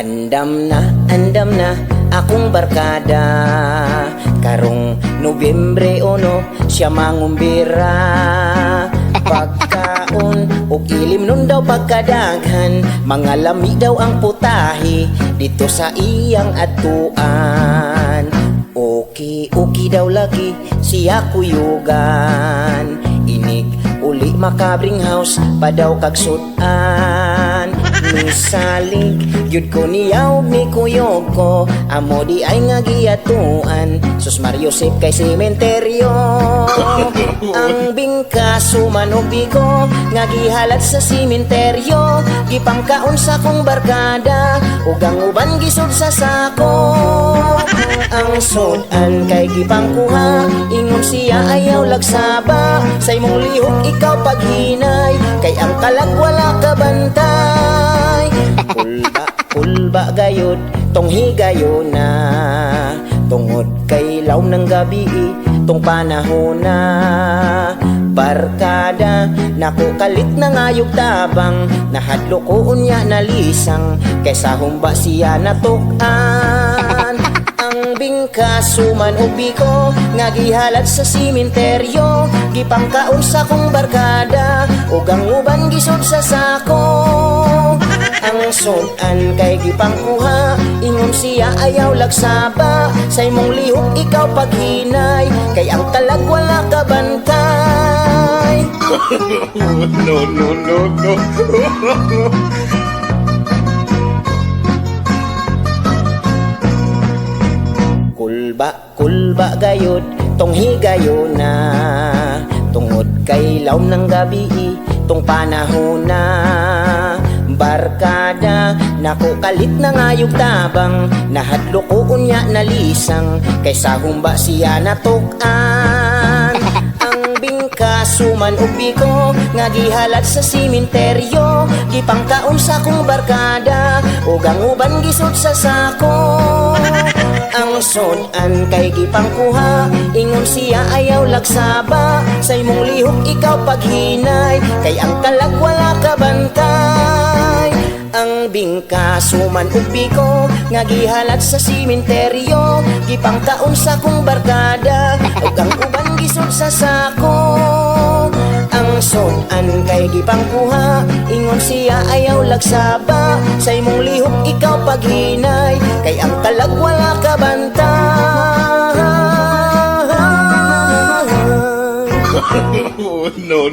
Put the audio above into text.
Andam na akong barkada. Karong Nobyembre uno siya mangumbira. Pagkaon o ilim nun daw pagkadaghan, mga lami daw ang putahe dito sa iyang atuan. Okay daw lagi siya kuyugan. Inig uli makabring house pa daw kagsutan. Misalig yun ko niyaw ni kuyog ko, amo di ay nga giyatuan. Sus Mario Sip kay sementeryo. Ang bingkaso manubi ko nga gihalat sa sementeryo. Gipangkaon sa kong barkada ug ang uban gisud sa sako. Ang sudan kay gipangkuha, ingon siya ayaw lagsaba. Sa imong lihok ikaw paghinay, kay ang kalag wala ka bantay. Kulba gayod tong higayon na, tungod kay law ng gabi tong panahon na. Barkada naku kalit na ngayog tabang, nahadlo ko unya nalisang, kaysa humba siya natukan. Ang bingkaso man ubi ko nga gihalat sa sementeryo. Gipangkaon sa kong barkada ug ang uban gisod sa sako. Ang sudan kay gipangkuha, ingon siya ayaw lagsaba. Sa imong lihok ikaw paghinay, kay ang talag wala ka bantay. No. Kulba gayod tong higayon na, tungod kay laom ng gabi tong panahon na. Barkada naku kalit na ngayog tabang, nahadlo ko unya nalisang, kaysa humba siya natukan. Ang bingkaso man ubi ko nga gihalat sa sementeryo. Gipangkaon sa kong barkada ug ang uban gisod sa sako. Ang sudan kay gipangkuha, ingon siya ayaw lagsaba. Sa imong lihok ikaw paghinay, kay ang kalag wala ka bantay. Ang bingkaso man ubi ko nga gihalat sa sementeryo. Gipangkaon sa kong barkada ug ang uban gisod sa sako. Ang sudan kay gipangkuha, ingon siya ayaw lagsaba. Sa imong lihok ikaw paghinay, kay ang kalag wala ka bantay. No.